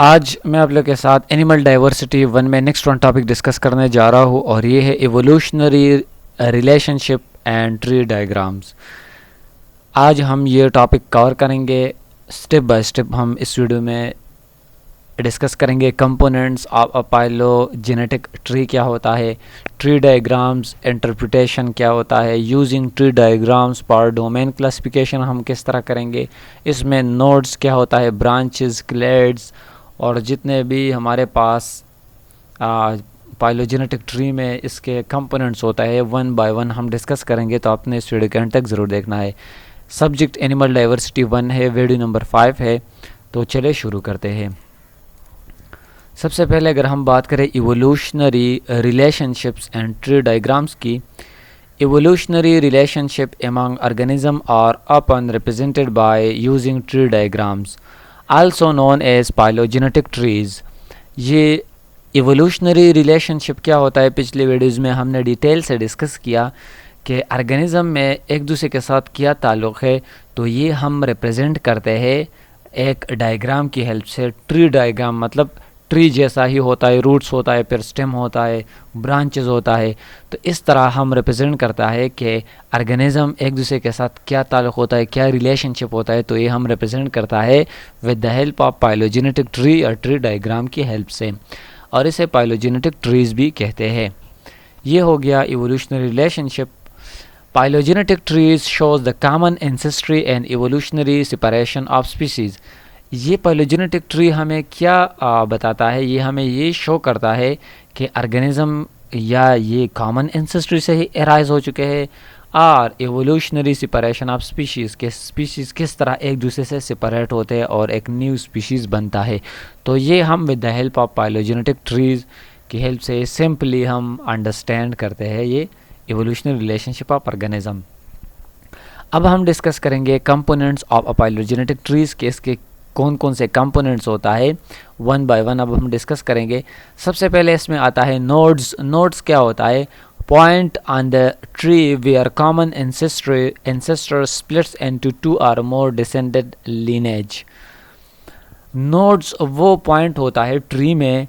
आज मैं आप लोग के साथ एनिमल डाइवर्सिटी वन में नेक्स्ट वन टॉपिक डिस्कस करने जा रहा हूँ और ये है evolutionary relationship and tree diagrams. आज हम ये टॉपिक कवर करेंगे स्टेप बाय स्टेप। हम इस वीडियो में डिस्कस करेंगे कंपोनेंट्स ऑफ अ पाइलोजेनेटिक ट्री क्या होता है, ट्री डायग्राम्स इंटरप्रिटेशन क्या होता है, using tree diagrams for domain classification हम किस तरह करेंगे, इसमें नोड्स क्या होता है, ब्रांचेस, क्लेड्स और जितने भी हमारे पास पाइलोजेनेटिक ट्री में इसके कंपोनेंट्स होता है वन बाय वन हम डिस्कस करेंगे। तो आपने इस वीडियो के अंत तक ज़रूर देखना है। सब्जेक्ट एनिमल डाइवर्सिटी 1 है, वीडियो नंबर 5 है। तो चले शुरू करते हैं। सबसे पहले अगर हम बात करें evolutionary relationships and tree diagrams की, evolutionary relationship among organism are often represented by using tree diagrams, also known as phylogenetic trees। ये इवोल्यूशनरी रिलेशनशिप क्या होता है, पिछले वीडियोज़ में हमने डिटेल से डिस्कस किया कि ऑर्गेनिज्म में एक दूसरे के साथ क्या ताल्लुक़ है। तो ये हम रिप्रेजेंट करते हैं एक डायग्राम की हेल्प से। ट्री डायग्राम मतलब ट्री जैसा ही होता है, रूट्स होता है, फिर स्टेम होता है, ब्रांचेस होता है। तो इस तरह हम रिप्रेजेंट करता है कि ऑर्गेनिज्म एक दूसरे के साथ क्या ताल्लुक़ होता है, क्या रिलेशनशिप होता है। तो ये हम रिप्रेजेंट करता है with the help of phylogenetic tree और ट्री डायग्राम की हेल्प से, और इसे पाइलोजेनेटिक ट्रीज़ भी कहते हैं। ये हो गया evolutionary relationship. Phylogenetic trees shows the common ancestry and evolutionary separation of species. ये पाइलोजेनेटिक ट्री हमें क्या बताता है, ये हमें ये शो करता है कि ऑर्गेनिज्म या ये कॉमन एंसेस्ट्री से ही एराइज हो चुके हैं, और एवोल्यूशनरी सेपरेशन ऑफ स्पीशीज़ के स्पीशीज़ किस तरह एक दूसरे से सेपरेट होते हैं और एक न्यू स्पीशीज़ बनता है। तो ये हम with the help of phylogenetic trees की हेल्प से सिंपली हम अंडरस्टैंड करते हैं ये एवोल्यूशनरी रिलेशनशिप ऑफ ऑर्गेनिज्म। अब हम डिस्कस करेंगे कंपोनेंट्स ऑफ अ पाइलोजेनेटिक ट्रीज़ के इसके कौन कौन से कंपोनेंट्स होता है, वन बाय वन अब हम डिस्कस करेंगे। सबसे पहले इसमें आता है नोड्स। नोड्स क्या होता है, point on the tree where common ancestor splits into two और मोर डिसेंडेड लीनेज। नोड्स वो पॉइंट होता है ट्री में,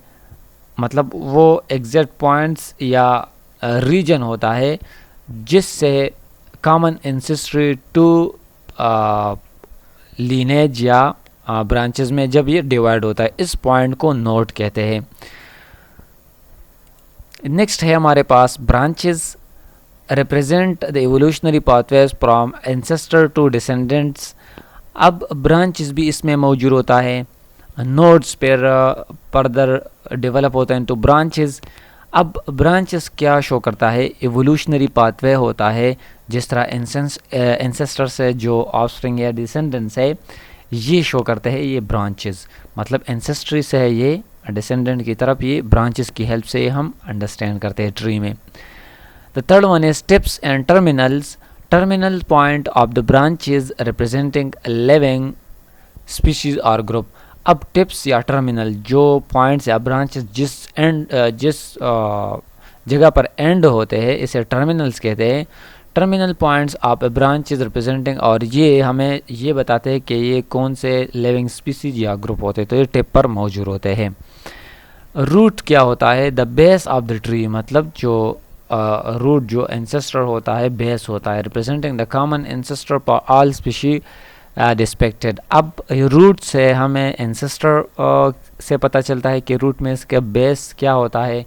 मतलब वो एग्जैक्ट पॉइंट्स या रीजन होता है जिससे कॉमन एंसेस्ट्री टू लीनेज या ब्रांचेस में जब ये डिवाइड होता है, इस पॉइंट को नोड कहते हैं। नेक्स्ट है हमारे पास branches represent the evolutionary pathways from ancestor to descendants. अब ब्रांचेस भी इसमें मौजूद होता है, नोड्स पर फर्दर डेवलप होता है इनटू ब्रांचेस। अब ब्रांचेस क्या शो करता है, इवोल्यूशनरी पाथवे होता है, जिस तरह एंसेस्टर से जो ऑफस्प्रिंग या डिसेंडेंट्स है ये शो करते हैं ये ब्रांचेस, मतलब एंसेस्ट्री से है ये डिसेंडेंट की तरफ, ये ब्रांचेस की हेल्प से हम अंडरस्टैंड करते हैं ट्री में। The third one is tips and terminals. Terminal point of the branches representing living species और ग्रुप। अब टिप्स या टर्मिनल जो पॉइंट्स या ब्रांचेस जिस जगह पर एंड होते हैं इसे टर्मिनल्स कहते हैं। Terminal points of branches representing, और ये हमें ये बताते हैं कि ये कौन से लिविंग स्पीसीज या ग्रुप होते हैं, तो ये टिप पर मौजूद होते हैं। रूट क्या होता है, the base of the tree, मतलब जो रूट जो एंसेस्टर होता है बेस होता है, representing the common ancestor for all species descended. अब रूट से हमें एंसेस्टर से पता चलता है कि रूट में इसका बेस क्या होता है,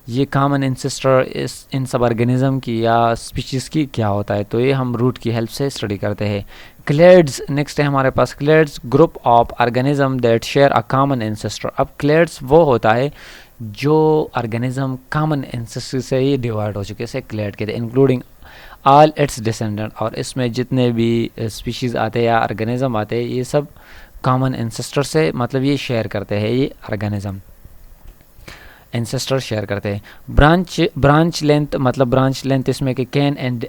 ये कॉमन एंसेस्टर इन सब ऑर्गेनिज्म की या स्पीशीज़ की क्या होता है। तो ये हम रूट की हेल्प से स्टडी करते हैं। क्लेड्स नेक्स्ट है हमारे पास, clades group of organism that share a common ancestor. अब क्लेड्स वो होता है जो ऑर्गेनिज्म कॉमन एंसेस्टर से ही डिवाइड हो चुके हैं, क्लेड कहते हैं, इंक्लूडिंग ऑल इट्स डिसेंडेंट, और इसमें जितने भी स्पीशीज़ आते हैं या ऑर्गेनिज्म आते हैं ये सब कॉमन एंसेस्टर से मतलब ये शेयर करते हैं, ये ऑर्गेनिज्म एंसेस्टर शेयर करते हैं। ब्रांच लेंथ, मतलब ब्रांच लेंथ इसमें कि can and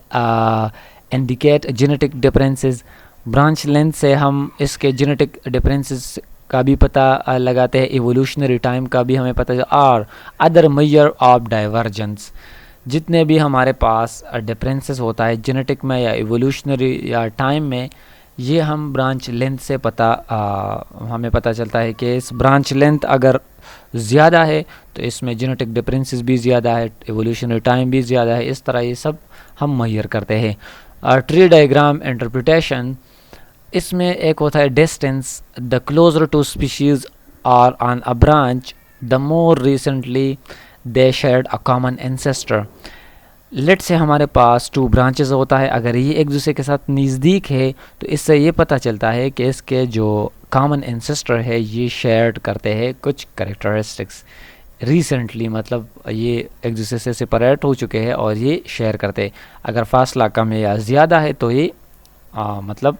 indicate genetic differences. Branch length से हम इसके जेनेटिक डिफरेंसेस का भी पता लगाते हैं, इवोल्यूशनरी टाइम का भी हमें पता, और अदर मेजर ऑफ डाइवर्जेंस। जितने भी हमारे पास डिफरेंसेस होता है जेनेटिक में या इवोल्यूशनरी या टाइम में, ये हम ब्रांच लेंथ से हमें पता चलता है कि इस ब्रांच लेंथ अगर ज़्यादा है तो इसमें जेनेटिक डिफरेंसेस भी ज़्यादा है, एवोल्यूशनरी टाइम भी ज़्यादा है। इस तरह ये सब हम मुहैया करते हैं। ट्री डायग्राम इंटरप्रिटेशन, इसमें एक होता है distance, the closer two species are on a branch the more recently they shared a common ancestor. लेट से हमारे पास 2 ब्रांचेस होता है, अगर ये एक दूसरे के साथ नज़दीक है तो इससे ये पता चलता है कि इसके जो कॉमन एंसेस्टर है ये शेयर करते हैं कुछ कैरेक्टरिस्टिक्स रिसेंटली, मतलब ये एक दूसरे से सेपरेट हो चुके हैं और ये शेयर करते हैं। अगर फासला कम है या ज़्यादा है तो ये मतलब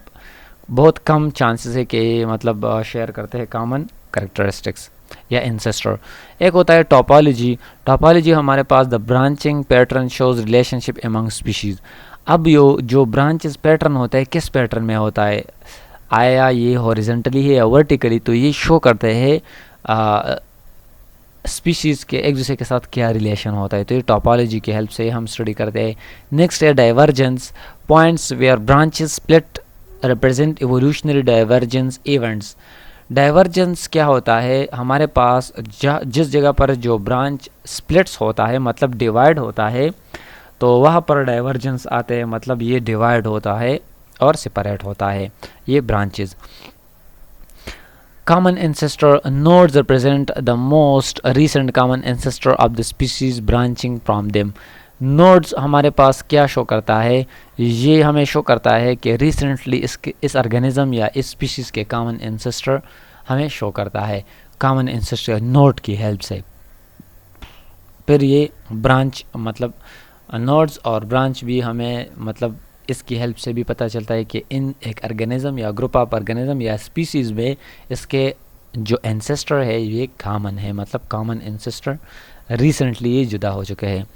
बहुत कम चांसेस है कि ये मतलब शेयर करते हैं कॉमन कैरेक्टरिस्टिक्स या एंसेस्टर। एक होता है टोपोलॉजी। टोपोलॉजी हमारे पास the branching pattern shows relationship among species. अब जो ब्रांचेस पैटर्न होता है किस पैटर्न में होता है, आया ये हॉरिजॉन्टली है या वर्टिकली, तो ये शो करते हैं स्पीशीज़ के एक दूसरे के साथ क्या रिलेशन होता है। तो ये टोपोलॉजी की हेल्प से हम स्टडी करते हैं। नेक्स्ट है divergence, points where branches split represent evolutionary divergence events. Divergence क्या होता है, हमारे पास जिस जगह पर जो ब्रांच स्प्लिट्स होता है मतलब डिवाइड होता है तो वहाँ पर डाइवर्जेंस आते हैं, मतलब ये डिवाइड होता है और सेपरेट होता है ये branches. Common ancestor nodes represent the most recent common ancestor of the species branching from them. Nodes हमारे पास क्या शो करता है, ये हमें शो करता है कि रिसेंटली इस ऑर्गेनिज्म या इस स्पीशीज़ के कॉमन एंसेस्टर हमें शो करता है कॉमन एंसेस्टर नोड की हेल्प से। फिर ये ब्रांच मतलब नोड्स और ब्रांच भी हमें मतलब इसकी हेल्प से भी पता चलता है कि इन एक ऑर्गेनिज्म या ग्रुप ऑफ ऑर्गेनिज्म या स्पीशीज़ में इसके जो एंसेस्टर है ये कॉमन है, मतलब कॉमन एंसेस्टर रिसेंटली ये जुदा हो चुके हैं।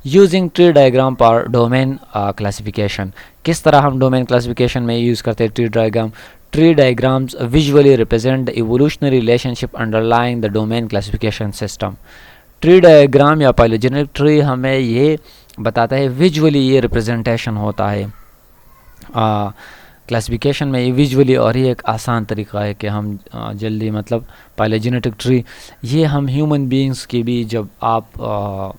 यूजिंग ट्री डायग्राम पर डोमेन क्लासिफिकेशन, किस तरह हम डोमेन क्लासिफिकेशन में यूज़ करते हैं tree diagram. Tree diagrams visually represent the evolutionary relationship underlying the domain classification system. Tree diagram या पाइलोजेनेटिक ट्री हमें ये बताता है, विजुअली ये रिप्रेजेंटेशन होता है क्लासिफिकेशन में ये विजुअली, और ये एक आसान तरीका है कि हम जल्दी मतलब पाइलोजेनेटिक ट्री ये हम ह्यूमन बीइंग्स की भी जब आप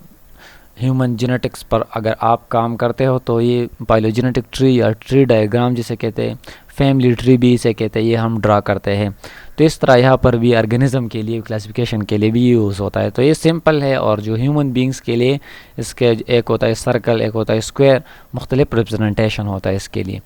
ह्यूमन जेनेटिक्स पर अगर आप काम करते हो तो ये पाइलोजेनेटिक ट्री या ट्री डायग्राम जिसे कहते हैं, फैमिली ट्री भी इसे कहते हैं, ये हम ड्रा करते हैं। तो इस तरह यहाँ पर भी ऑर्गेनिज्म के लिए क्लासिफिकेशन के लिए भी यूज़ होता है। तो ये सिंपल है, और जो ह्यूमन बीइंग्स के लिए इसके एक होता है सर्कल, एक होता है स्क्वायर, मुख्तलिफ रिप्रेजेंटेशन होता है इसके लिए।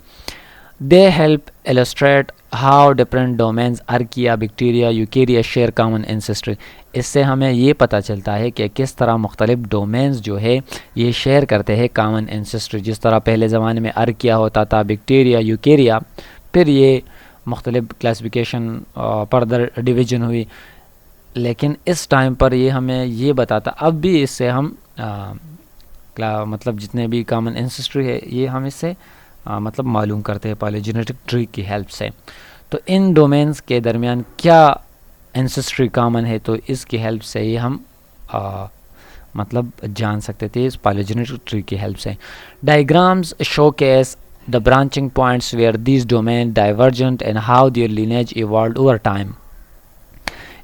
They help illustrate how different domains archaea, bacteria, Eukarya share common ancestry. इससे हमें ये पता चलता है कि किस तरह मुख्तलिफ डोमेन्स जो है ये शेयर करते हैं कॉमन एंसेस्ट्री। जिस तरह पहले ज़माने में आर्किया होता था, बैक्टीरिया, यूकेरिया, फिर ये मुख्तलिफ क्लासिफिकेशन फर्दर डिवीजन हुई, लेकिन इस टाइम पर ये हमें ये बताता, अब भी इससे हम मतलब जितने भी कॉमन एंसेस्ट्री है ये हम इससे मतलब मालूम करते हैं पाइलोजेनेटिक ट्री की हेल्प से। तो इन डोमेन्स के दरमियान क्या एंसेस्ट्री कॉमन है तो इसकी हेल्प से ही हम मतलब जान सकते थे इस पाइलोजेनेटिक ट्री की हेल्प से। Diagrams showcase the branching points where these domain divergent and how their lineage evolved over time.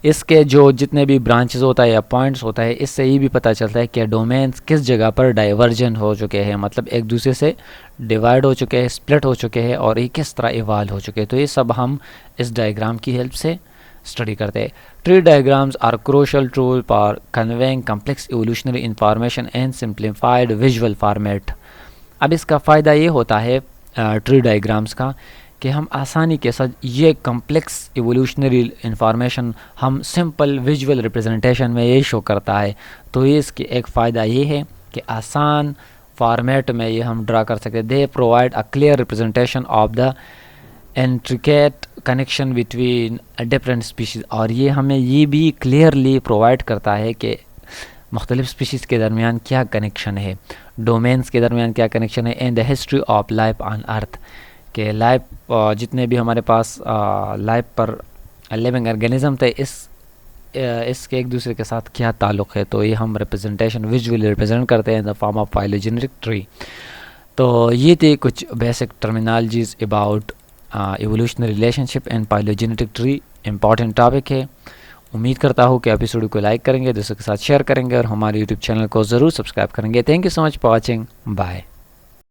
इसके जो जितने भी ब्रांचेस होता है या पॉइंट्स होता है, इससे ये भी पता चलता है कि डोमेन्स किस जगह पर डाइवर्जेंट हो चुके हैं, मतलब एक दूसरे से डिवाइड हो चुके हैं, स्प्लिट हो चुके हैं, और ये किस तरह इवॉल्व हो चुके हैं। तो ये सब हम इस डायग्राम की हेल्प से स्टडी करते हैं। Tree diagrams are crucial tool for conveying complex evolutionary information in simplified visual format. अब इसका फ़ायदा ये होता है ट्री डायग्राम्स का कि हम आसानी के साथ ये कॉम्प्लेक्स इवोल्यूशनरी इंफॉर्मेशन हम सिंपल विजुअल रिप्रेजेंटेशन में ये शो करता है। तो ये इसकी एक फ़ायदा ये है कि आसान फॉर्मेट में ये हम ड्रा कर सकते हैं। They provide a clear representation of the intricate connection between different species, और ये हमें ये भी क्लियरली प्रोवाइड करता है कि मुख्तलिफ स्पीशीज़ के दरमियान क्या कनेक्शन है, डोमेन्स के दरमियान क्या कनेक्शन है, in the history of life on earth, के लाइफ जितने भी हमारे पास लाइफ पर लिविंग ऑर्गेनिज्म थे इसके एक दूसरे के साथ क्या ताल्लुक़ है। तो ये हम रिप्रेजेंटेशन विजुअली रिप्रेजेंट करते हैं in the form of phylogenetic tree. तो ये थे कुछ basic terminologies about evolutionary relationship and phylogenetic tree important topic है। उम्मीद करता हूँ कि आप इस वीडियो को लाइक करेंगे, दोस्तों के साथ शेयर करेंगे और हमारे यूट्यूब चैनल को ज़रूर सब्सक्राइब करेंगे। Thank you so much for watching, bye.